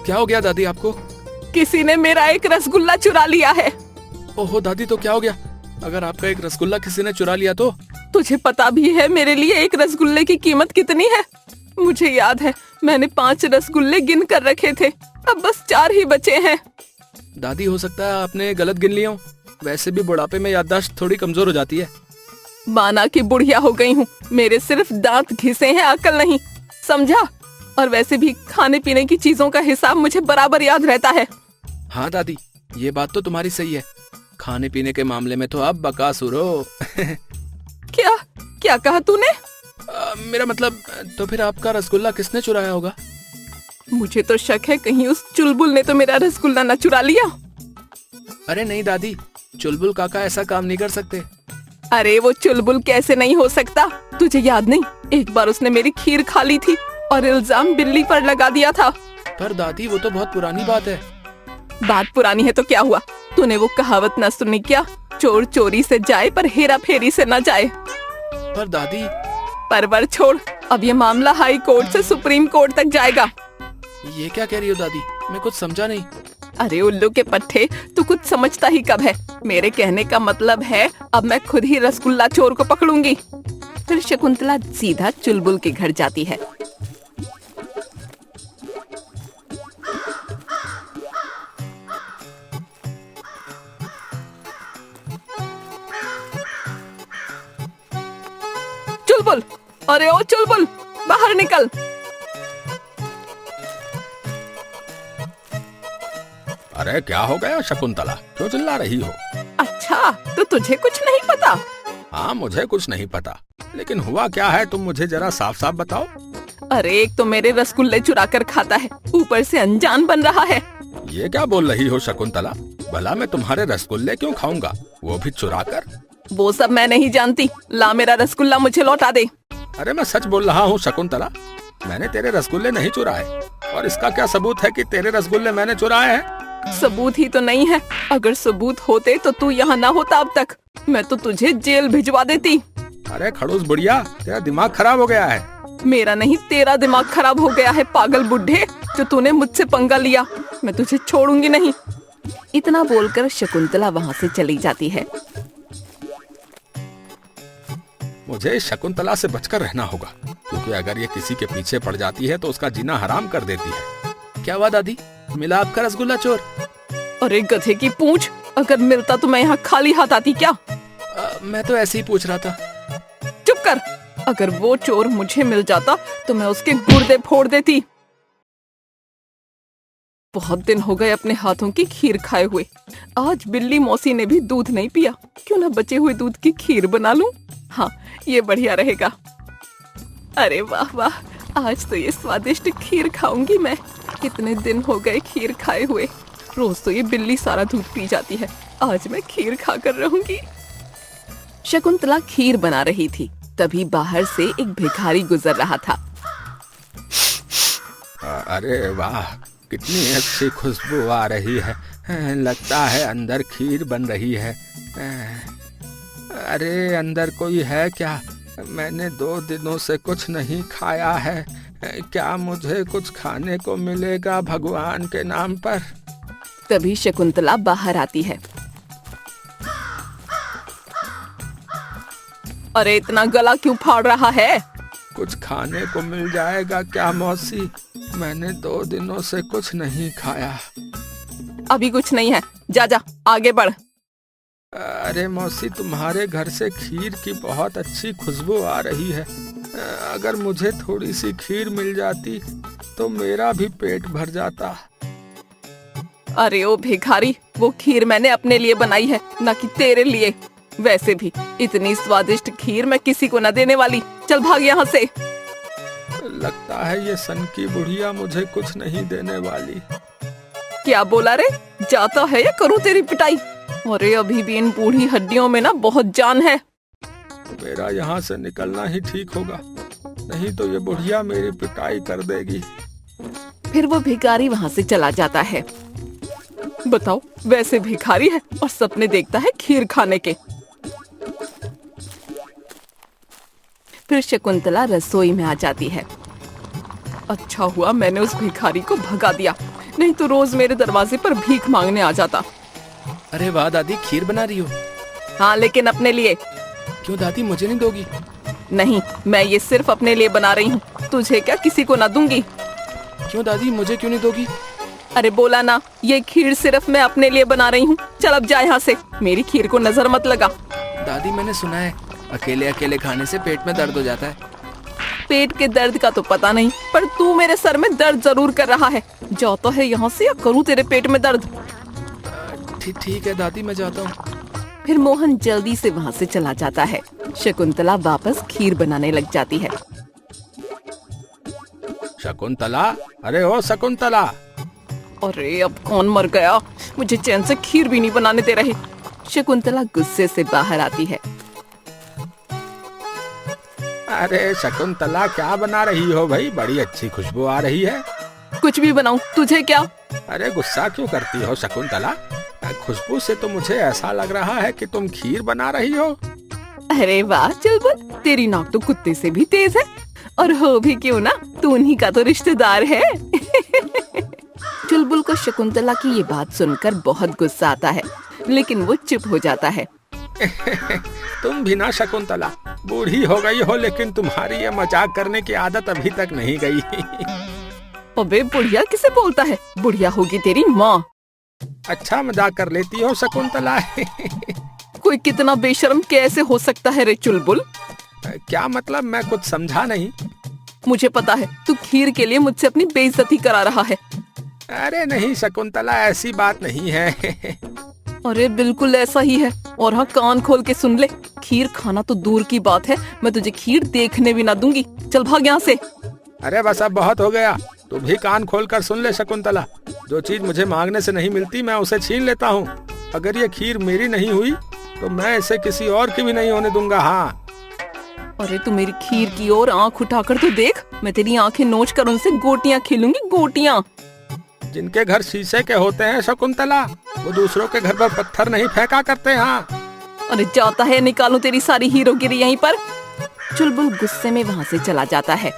क्या हो गया दादी आपको? किसी ने मेरा एक रसगुल्ला चुरा लिया है। ओहो दादी, तो क्या हो गया? अगर आपका एक रसगुल्ला किसी ने चुरा लिया तो? तुझे पता भी है मेरे लिए एक रसगुल्ले की कीमत कितनी है? मुझे याद है, मैंने 5 रसगुल्ले गिन कर रखे थे, अब बस 4 ही बचे हैं। दादी, हो सकता है आपने गलत गिन लिया हो। वैसे भी बुढ़ापे में याददाश्त थोड़ी कमजोर हो जाती है। माना कि बुढ़िया हो गई हूँ, मेरे सिर्फ दांत घिसे हैं, अकल नहीं, समझा? और वैसे भी खाने पीने की चीजों का हिसाब मुझे बराबर याद रहता है। हाँ दादी, ये बात तो तुम्हारी सही है। खाने पीने के मामले में तो आप बकासुर हो। क्या क्या कहा तूने? मेरा मतलब, तो फिर आपका रसगुल्ला किसने चुराया होगा? मुझे तो शक है कहीं उस चुलबुल ने तो मेरा रसगुल्ला न चुरा लिया। अरे नहीं दादी, चुलबुल काका ऐसा काम नहीं कर सकते। अरे वो चुलबुल कैसे नहीं हो सकता? तुझे याद नहीं, एक बार उसने मेरी खीर खा ली थी और इल्जाम बिल्ली पर लगा दिया था। पर दादी, वो तो बहुत पुरानी बात है। बात पुरानी है तो क्या हुआ? तूने वो कहावत न सुनी क्या? चोर चोरी से जाए पर हेरा फेरी से न जाए। पर दादी, परवर छोड़, अब ये मामला हाई कोर्ट से सुप्रीम कोर्ट तक जाएगा। ये क्या कह रही हो दादी? मैं कुछ समझा नहीं। अरे उल्लू के पट्टे, तू कुछ समझता ही कब है? मेरे कहने का मतलब है, अब मैं खुद ही रसगुल्ला चोर को पकड़ूंगी। फिर शकुंतला सीधा चुलबुल के घर जाती है। चुलबुल, अरे ओ चुलबुल, बाहर निकल। अरे क्या हो गया शकुंतला, क्यों चिल्ला रही हो? अच्छा, तो तुझे कुछ नहीं पता? हाँ, मुझे कुछ नहीं पता, लेकिन हुआ क्या है तुम मुझे जरा साफ साफ बताओ। अरे एक तो मेरे रसगुल्ले चुरा कर खाता है, ऊपर से अनजान बन रहा है। ये क्या बोल रही हो शकुंतला? भला मैं तुम्हारे रसगुल्ले क्यों खाऊंगा, वो भी चुरा कर? वो सब मैं नहीं जानती, ला मेरा रसगुल्ला मुझे लौटा दे। अरे मैं सच बोल रहा हूँ शकुंतला, मैंने तेरे रसगुल्ले नहीं चुराए। और इसका क्या सबूत है कि तेरे रसगुल्ले मैंने चुराए हैं? सबूत ही तो नहीं है। अगर सबूत होते तो तू यहाँ ना होता अब तक, मैं तो तुझे जेल भिजवा देती। अरे खड़ूस बुढ़िया, तेरा दिमाग खराब हो गया है। मेरा नहीं, तेरा दिमाग खराब हो गया है पागल बुड्ढे, जो तूने मुझसे पंगा लिया। मैं तुझे छोड़ूंगी नहीं। इतना बोलकर शकुंतला वहाँ से चली जाती है। मुझे शकुंतला से बचकर रहना होगा, क्योंकि अगर ये किसी के पीछे पड़ जाती है तो उसका जीना हराम कर देती है। क्या हुआ दादी, मिला आपका रसगुल्ला चोर? अरे गधे की पूंछ, अगर मिलता तो मैं यहाँ खाली हाथ आती क्या? मैं तो ऐसे ही पूछ रहा था। चुप कर, अगर वो चोर मुझे मिल जाता तो मैं उसके गुर्दे फोड़ देती। बहुत दिन हो गए अपने हाथों की खीर खाए हुए। आज बिल्ली मौसी ने भी दूध नहीं पिया, क्यों ना बचे हुए दूध की खीर बना लूं? हाँ, ये बढ़िया रहेगा। अरे वाह वाह, आज तो ये स्वादिष्ट खीर खाऊंगी मैं। कितने दिन हो गए खीर खाए हुए। रोज तो ये बिल्ली सारा दूध पी जाती है, आज मैं खीर खाकर रहूंगी। शकुंतला खीर बना रही थी, तभी बाहर से एक भिखारी गुजर रहा था। अरे वाह, कितनी अच्छी खुशबू आ रही है। लगता है अंदर खीर बन रही है। अरे अंदर कोई है क्या? मैंने 2 दिनों से कुछ नहीं खाया है। क्या मुझे कुछ खाने को मिलेगा भगवान के नाम पर? तभी शकुंतला बाहर आती है। अरे इतना गला क्यों फाड़ रहा है? कुछ खाने को मिल जाएगा क्या मौसी? मैंने 2 दिनों से कुछ नहीं खाया। अभी कुछ नहीं है, जा जा आगे बढ़। अरे मौसी, तुम्हारे घर से खीर की बहुत अच्छी खुशबू आ रही है। अगर मुझे थोड़ी सी खीर मिल जाती तो मेरा भी पेट भर जाता। अरे ओ भिखारी, वो खीर मैंने अपने लिए बनाई है, ना कि तेरे लिए। वैसे भी इतनी स्वादिष्ट खीर मैं किसी को न देने वाली। चल भाग यहाँ से। लगता है ये सन की बुढ़िया मुझे कुछ नहीं देने वाली। क्या बोला रे? जाता है या करूँ तेरी पिटाई? अरे अभी भी इन बूढ़ी हड्डियों में ना बहुत जान है। मेरा यहाँ से निकलना ही ठीक होगा, नहीं तो ये बुढ़िया मेरी पिटाई कर देगी। फिर वो भिखारी वहाँ से चला जाता है। बताओ, वैसे भिखारी है और सपने देखता है खीर खाने के। फिर शकुंतला रसोई में आ जाती है। अच्छा हुआ मैंने उस भिखारी को भगा दिया, नहीं तो रोज मेरे दरवाजे पर भीख मांगने आ जाता। अरे वाह दादी, खीर बना रही हो? हाँ, लेकिन अपने लिए। क्यों दादी, मुझे नहीं दोगी? नहीं, मैं ये सिर्फ अपने लिए बना रही हूँ, तुझे क्या किसी को ना दूंगी। क्यों दादी, मुझे क्यों नहीं दोगी? अरे बोला ना, ये खीर सिर्फ मैं अपने लिए बना रही हूँ। चल अब जा यहाँ से, मेरी खीर को नजर मत लगा। दादी मैंने सुना है अकेले अकेले खाने से पेट में दर्द हो जाता है। पेट के दर्द का तो पता नहीं, पर तू मेरे सर में दर्द जरूर कर रहा है। जाता है यहाँ से या करूँ तेरे पेट में दर्द? ठीक है दादी, मैं जाता हूँ। फिर मोहन जल्दी से वहाँ से चला जाता है। शकुंतला वापस खीर बनाने लग जाती है। शकुंतला, अरे ओ शकुंतला। अरे अब कौन मर गया, मुझे चैन से खीर भी नहीं बनाने दे रहे। शकुंतला गुस्से से बाहर आती है। अरे शकुंतला, क्या बना रही हो भाई? बड़ी अच्छी खुशबू आ रही है। कुछ भी बनाऊं, तुझे क्या? अरे गुस्सा क्यों करती हो शकुंतला? खुशबू से तो मुझे ऐसा लग रहा है कि तुम खीर बना रही हो। अरे वाह चुलबुल, तेरी नाक तो कुत्ते से भी तेज है। और हो भी क्यों ना, तू उन्हीं का तो रिश्तेदार है। चुलबुल को शकुंतला की ये बात सुनकर बहुत गुस्सा आता है, लेकिन वो चुप हो जाता है। तुम भी ना शकुंतला, बूढ़ी हो गई हो, लेकिन तुम्हारी ये मजाक करने की आदत अभी तक नहीं गई। अबे बुढ़िया किसे बोलता है? बुढ़िया होगी तेरी माँ। अच्छा मजाक कर लेती हो शकुंतला। कोई कितना बेशर्म कैसे हो सकता है रे चुलबुल? क्या मतलब? मैं कुछ समझा नहीं। मुझे पता है, तू खीर के लिए मुझसे अपनी बेइज्जती करा रहा है। अरे नहीं शकुंतला, ऐसी बात नहीं है। अरे बिल्कुल ऐसा ही है। और हाँ, कान खोल के सुन ले, खीर खाना तो दूर की बात है, मैं तुझे खीर देखने भी ना दूंगी। चल भाग यहाँ से। अरे बस अब बहुत हो गया, तू भी कान खोल कर सुन ले शकुंतला। जो चीज मुझे मांगने से नहीं मिलती मैं उसे छीन लेता हूँ। अगर ये खीर मेरी नहीं हुई तो मैं इसे किसी और की भी नहीं होने दूंगा। हाँ, अरे तू मेरी खीर की ओर आंख उठाकर तो देख, मैं तेरी आंखें नोच कर उनसे गोटियां खीलूंगी, गोटियां। जिनके घर शीशे के होते हैं शकुंतला, वो दूसरों के घर पर पत्थर नहीं फेंका करते। हाँ, अरे जाता है, निकालूं तेरी सारी हीरोगिरी यहीं पर। चुलबुल गुस्से में वहाँ से चला जाता है।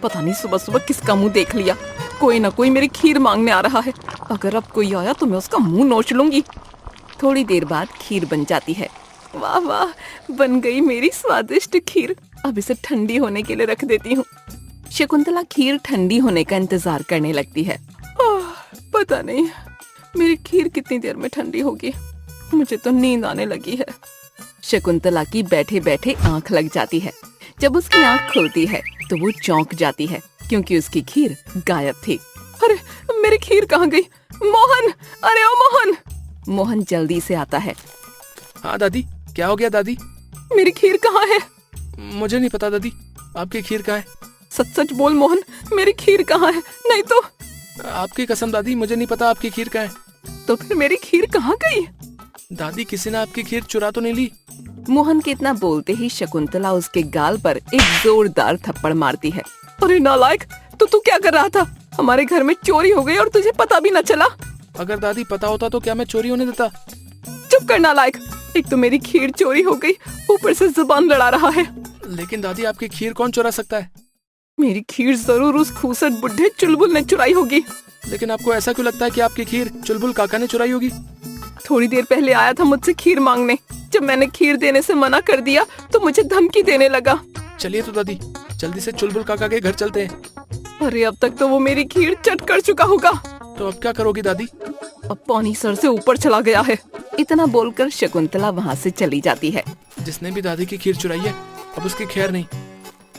पता नहीं सुबह सुबह किसका मुंह देख लिया, कोई ना कोई मेरी खीर मांगने आ रहा है। अगर अब कोई आया तो मैं उसका मुंह नोच लूंगी। थोड़ी देर बाद खीर बन जाती है। वाह वाह, बन गई मेरी स्वादिष्ट खीर। अब इसे ठंडी होने के लिए रख देती हूँ। शकुंतला खीर ठंडी होने का इंतजार करने लगती है। पता नहीं मेरी खीर कितनी देर में ठंडी होगी, मुझे तो नींद आने लगी है। शकुंतला की बैठे बैठे आंख लग जाती है। जब उसकी आंख खुलती है तो वो चौंक जाती है, क्योंकि उसकी खीर गायब थी। अरे मेरी खीर कहाँ गई? मोहन, अरे ओ मोहन! मोहन जल्दी से आता है। हाँ दादी, क्या हो गया दादी? मेरी खीर कहाँ है? मुझे नहीं पता दादी, आपकी खीर कहाँ है? सच सच बोल मोहन, मेरी खीर कहाँ है? नहीं तो। आपकी कसम दादी, मुझे नहीं पता आपकी खीर कहाँ है। तो फिर मेरी खीर कहाँ गई? दादी, किसी ने आपकी खीर चुरा तो नहीं ली? मोहन के इतना बोलते ही शकुंतला उसके गाल पर एक जोरदार थप्पड़ मारती है। अरे नालायक, तो तू क्या कर रहा था? हमारे घर में चोरी हो गई और तुझे पता भी न चला। अगर दादी पता होता तो क्या मैं चोरी होने देता? चुप कर नालायक, एक तो मेरी खीर चोरी हो गई, ऊपर से जुबान लड़ा रहा है। लेकिन दादी, आपकी खीर कौन चुरा सकता है? मेरी खीर जरूर उस खूसट बुढ़े चुलबुल ने चुराई होगी। लेकिन आपको ऐसा क्यों लगता है कि आपकी खीर चुलबुल काका ने चुराई होगी? थोड़ी देर पहले आया था मुझसे खीर मांगने, जब मैंने खीर देने से मना कर दिया तो मुझे धमकी देने लगा। चलिए तो दादी, जल्दी से चुलबुल काका के घर चलते हैं। अरे अब तक तो वो मेरी खीर चट कर चुका होगा। तो अब क्या करोगी दादी? अब पानी सर से ऊपर चला गया है। इतना बोलकर शकुंतला वहाँ से चली जाती है। जिसने भी दादी की खीर चुराई है, अब उसकी खैर नहीं।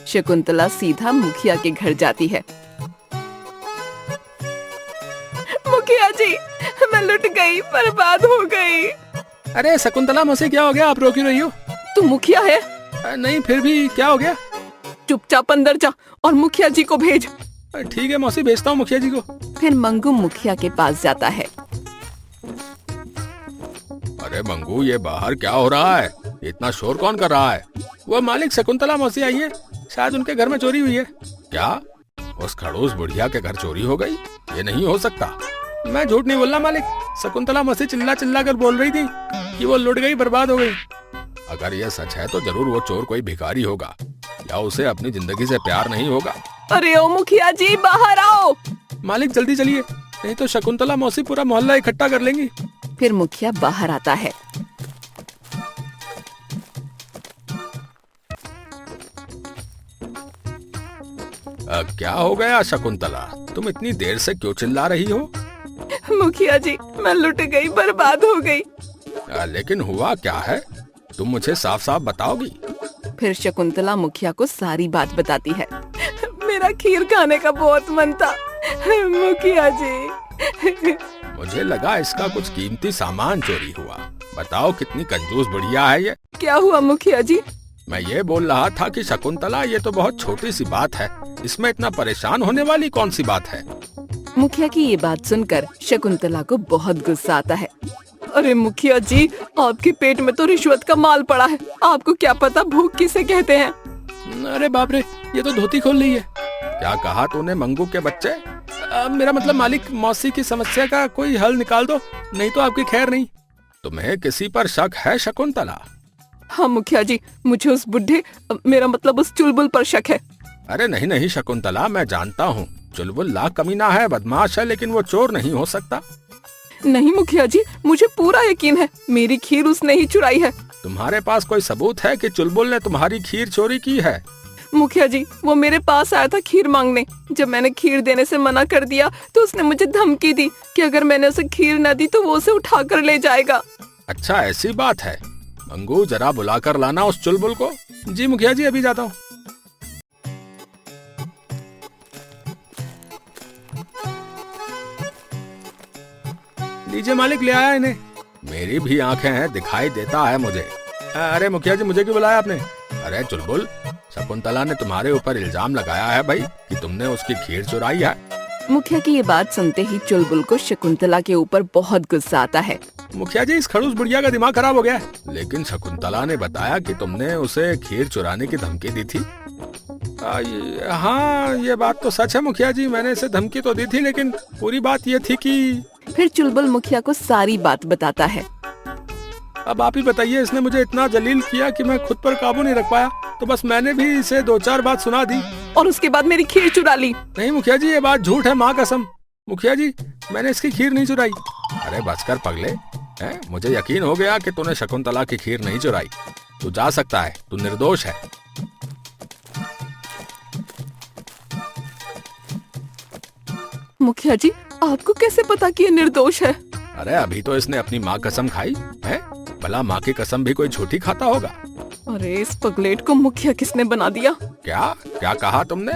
शकुंतला सीधा मुखिया के घर जाती है। मुखिया जी, मैं लुट गई, बर्बाद हो गई। अरे शकुंतला, मुझसे क्या हो गया? आप रो क्यों रही हो? तू मुखिया है? नहीं, फिर भी क्या हो गया? चुपचाप अंदर जा और मुखिया जी को भेज। ठीक है मौसी, भेजता हूँ मुखिया जी को। फिर मंगू मुखिया के पास जाता है। अरे मंगू, ये बाहर क्या हो रहा है? इतना शोर कौन कर रहा है? वो मालिक, शकुंतला मौसी आई है, शायद उनके घर में चोरी हुई है। क्या? उस खड़ूस बुढ़िया के घर चोरी हो गई? ये नहीं हो सकता। मैं झूठ नहीं बोलना मालिक, शकुंतला मौसी चिल्ला चिल्ला कर बोल रही थी कि वो लुट गई, बर्बाद हो गई। अगर ये सच है तो जरूर वो चोर कोई भिखारी होगा। या उसे अपनी जिंदगी से प्यार नहीं होगा। अरे ओ मुखिया जी, बाहर आओ। मालिक जल्दी चलिए, नहीं तो शकुंतला मौसी पूरा मोहल्ला इकट्ठा कर लेंगी। फिर मुखिया बाहर आता है। क्या हो गया शकुंतला, तुम इतनी देर से क्यों चिल्ला रही हो? मुखिया जी, मैं लुट गई, बर्बाद हो गई। लेकिन हुआ क्या है, तुम मुझे साफ साफ बताओगी? फिर शकुंतला मुखिया को सारी बात बताती है। मेरा खीर खाने का बहुत मन था मुखिया जी। मुझे लगा इसका कुछ कीमती सामान चोरी हुआ। बताओ कितनी कंजूस बुढ़िया है ये। क्या हुआ मुखिया जी? मैं ये बोल रहा था कि शकुंतला ये तो बहुत छोटी सी बात है, इसमें इतना परेशान होने वाली कौन सी बात है? मुखिया की ये बात सुनकर शकुंतला को बहुत गुस्सा आता है। अरे मुखिया जी, आपके पेट में तो रिश्वत का माल पड़ा है, आपको क्या पता भूख किसे कहते हैं। अरे बाप रे, ये तो धोती खोल रही है। क्या कहा तूने मंगू के बच्चे? मेरा मतलब मालिक, मौसी की समस्या का कोई हल निकाल दो, नहीं तो आपकी खैर नहीं। तुम्हें किसी पर शक है शकुंतला? हाँ मुखिया जी, मुझे उस बुढ़े, मेरा मतलब उस चुलबुल पर शक है। अरे नहीं नहीं शकुंतला, मैं जानता हूँ चुलबुल लाख कमीना है, बदमाश है, लेकिन वो चोर नहीं हो सकता। नहीं मुखिया जी, मुझे पूरा यकीन है, मेरी खीर उसने ही चुराई है। तुम्हारे पास कोई सबूत है कि चुलबुल ने तुम्हारी खीर चोरी की है? मुखिया जी, वो मेरे पास आया था खीर मांगने। जब मैंने खीर देने से मना कर दिया तो उसने मुझे धमकी दी कि अगर मैंने उसे खीर न दी तो वो उसे उठा कर ले जाएगा। अच्छा ऐसी बात है। मंगू जरा बुलाकर लाना उस चुलबुल को। जी मुखिया जी, अभी जाता हूँ। लीजिए मालिक, ले आया इन्हें। मेरी भी आंखें हैं, दिखाई देता है मुझे। अरे मुखिया जी, मुझे क्यों बुलाया आपने? अरे चुलबुल, शकुंतला ने तुम्हारे ऊपर इल्जाम लगाया है भाई कि तुमने उसकी खीर चुराई है। मुखिया की ये बात सुनते ही चुलबुल को शकुंतला के ऊपर बहुत गुस्सा आता है। मुखिया जी, इस खड़ूस बुढ़िया का दिमाग खराब हो गया है। लेकिन शकुंतला ने बताया कि तुमने उसे खीर चुराने की धमकी दी थी। हाँ ये बात तो सच है मुखिया जी, मैंने इसे धमकी तो दी थी, लेकिन पूरी बात ये थी कि... फिर चुलबुल मुखिया को सारी बात बताता है। अब आप ही बताइए, इसने मुझे इतना जलील किया कि मैं खुद पर काबू नहीं रख पाया, तो बस मैंने भी इसे 2-4 बात सुना दी और उसके बाद मेरी खीर चुरा ली। नहीं मुखिया जी, ये बात झूठ है, माँ कसम। मुखिया जी, मैंने इसकी खीर नहीं चुराई। अरे बच कर पगले, मुझे यकीन हो गया कि तूने शकुंतला की खीर नहीं चुराई। तू जा सकता है, तू निर्दोष है। मुखिया जी, आपको कैसे पता कि ये निर्दोष है? अरे अभी तो इसने अपनी माँ कसम खाई है, भला माँ की कसम भी कोई झूठी खाता होगा? अरे इस पगलेट को मुखिया किसने बना दिया? क्या क्या कहा तुमने?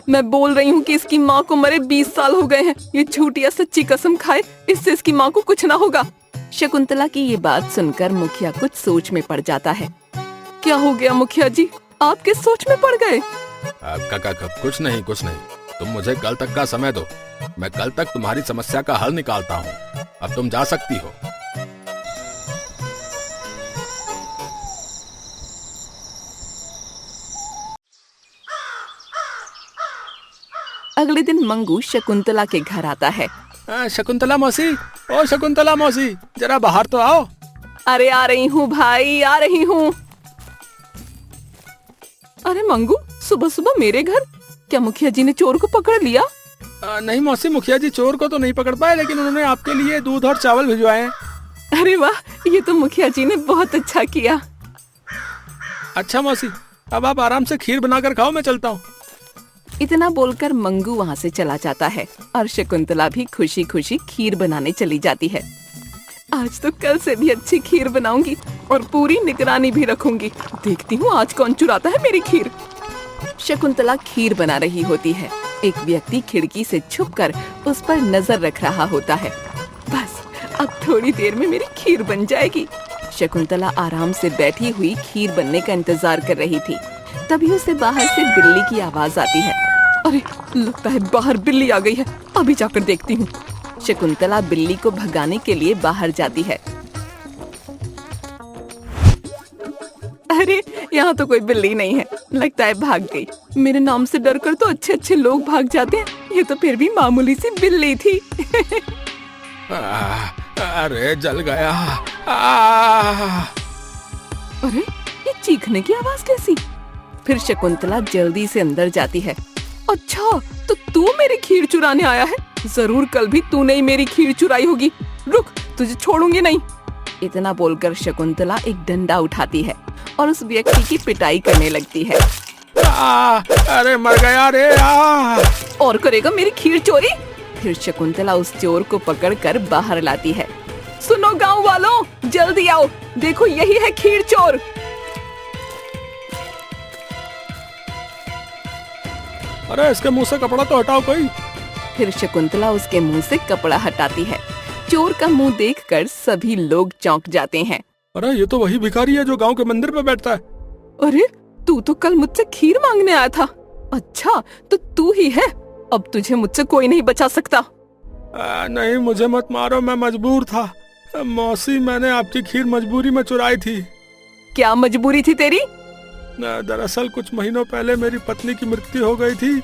मैं बोल रही हूँ कि इसकी माँ को मरे 20 साल हो गए हैं। ये झूठी या सच्ची कसम खाए, इससे इसकी माँ को कुछ ना होगा। शकुंतला की ये बात सुनकर मुखिया कुछ सोच में पड़ जाता है। क्या हो गया मुखिया जी, आप किस सोच में पड़ गए? कुछ नहीं कुछ नहीं, तुम मुझे कल तक का समय दो, मैं कल तक तुम्हारी समस्या का हल निकालता हूँ। अब तुम जा सकती हो। अगले दिन मंगू शकुंतला के घर आता है। शकुंतला मौसी, ओ शकुंतला मौसी, जरा बाहर तो आओ। अरे आ रही हूँ भाई, आ रही हूँ। अरे मंगू, सुबह सुबह मेरे घर? क्या मुखिया जी ने चोर को पकड़ लिया? नहीं मौसी, मुखिया जी चोर को तो नहीं पकड़ पाए, लेकिन उन्होंने आपके लिए दूध और चावल भिजवाए हैं। अरे वाह, ये तो मुखिया जी ने बहुत अच्छा किया। अच्छा मौसी, अब आप आराम से खीर बनाकर खाओ, मैं चलता हूँ। इतना बोलकर मंगू वहाँ से चला जाता है और शकुंतला भी खुशी खुशी खीर बनाने चली जाती है। आज तो कल से भी अच्छी खीर बनाऊंगी और पूरी निगरानी भी रखूंगी। देखती हूँ आज कौन चुराता है मेरी खीर। शकुंतला खीर बना रही होती है। एक व्यक्ति खिड़की से छुपकर उस पर नजर रख रहा होता है। बस अब थोड़ी देर में मेरी खीर बन जाएगी। शकुंतला आराम से बैठी हुई खीर बनने का इंतजार कर रही थी। तभी उसे बाहर से बिल्ली की आवाज आती है। अरे लगता है बाहर बिल्ली आ गई है, अभी जाकर देखती हूँ। शकुंतला बिल्ली को भगाने के लिए बाहर जाती है। अरे यहाँ तो कोई बिल्ली नहीं है, लगता है भाग गई। मेरे नाम से डरकर तो अच्छे अच्छे लोग भाग जाते हैं, ये तो फिर भी मामूली सी बिल्ली थी। अरे जल गया। अरे ये चीखने की आवाज कैसी? फिर शकुंतला जल्दी से अंदर जाती है। अच्छा, तो तू मेरी खीर चुराने आया है? जरूर कल भी तूने ही मेरी खीर चुराई होगी। रुक, तुझे छोड़ूंगी नहीं। इतना बोलकर शकुंतला एक डंडा उठाती है और उस व्यक्ति की पिटाई करने लगती है। अरे मर गया रे। और करेगा मेरी खीर चोरी? फिर शकुंतला उस चोर को पकड़कर बाहर लाती है। सुनो गांव वालों, जल्दी आओ, देखो यही है खीर चोर। अरे इसके मुंह से कपड़ा तो हटाओ कोई। फिर शकुंतला उसके मुंह से कपड़ा हटाती है। चोर का मुंह देखकर सभी लोग चौंक जाते हैं। अरे ये तो वही भिखारी है जो गांव के मंदिर पे बैठता है। अरे तू तो कल मुझसे खीर मांगने आया था। अच्छा, तो तू ही है। अब तुझे मुझसे कोई नहीं बचा सकता। नहीं, मुझे मत मारो, मैं मजबूर था। मौसी, मैंने आपकी खीर मजबूरी में चुराई थी। क्या मजबूरी थी तेरी? दरअसल कुछ महीनों पहले मेरी पत्नी की मृत्यु हो गई थी।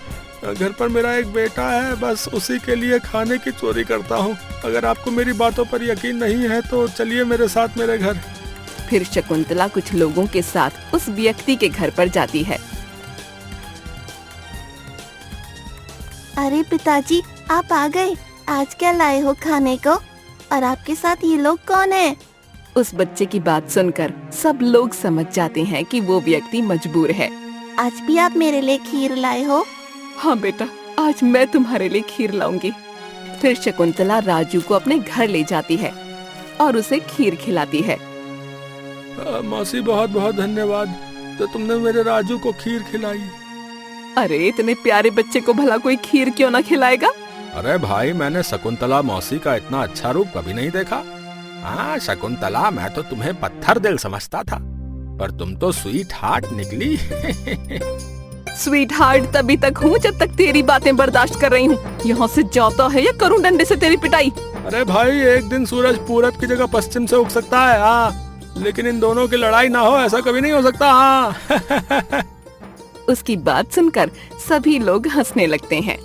घर पर मेरा एक बेटा है, बस उसी के लिए खाने की चोरी करता हूँ। अगर आपको मेरी बातों पर यकीन नहीं है तो चलिए मेरे साथ मेरे घर। फिर शकुंतला कुछ लोगों के साथ उस व्यक्ति के घर पर जाती है। अरे पिताजी, आप आ गए। आज क्या लाए हो खाने को? और आपके साथ ये लोग कौन है? उस बच्चे की बात सुनकर सब लोग समझ जाते हैं कि वो व्यक्ति मजबूर है। आज भी आप मेरे लिए खीर लाए हो? हाँ बेटा, आज मैं तुम्हारे लिए खीर लाऊंगी। फिर शकुंतला राजू को अपने घर ले जाती है और उसे खीर खिलाती है। मौसी, बहुत बहुत धन्यवाद, तो तुमने मेरे राजू को खीर खिलाई। अरे इतने प्यारे बच्चे को भला कोई खीर क्यों ना खिलाएगा? अरे भाई, मैंने शकुंतला मौसी का इतना अच्छा रूप कभी नहीं देखा। हाँ शकुंतला, मैं तो तुम्हें पत्थर दिल समझता था, पर तुम तो स्वीट हार्ट निकली। स्वीट हार्ट तभी तक हूँ जब तक तेरी बातें बर्दाश्त कर रही हूँ। यहाँ से जाता है या करूँ डंडे से तेरी पिटाई? अरे भाई, एक दिन सूरज पूरब की जगह पश्चिम से उग सकता है, हाँ, लेकिन इन दोनों की लड़ाई ना हो ऐसा कभी नहीं हो सकता। हाँ। उसकी बात सुनकर सभी लोग हंसने लगते हैं।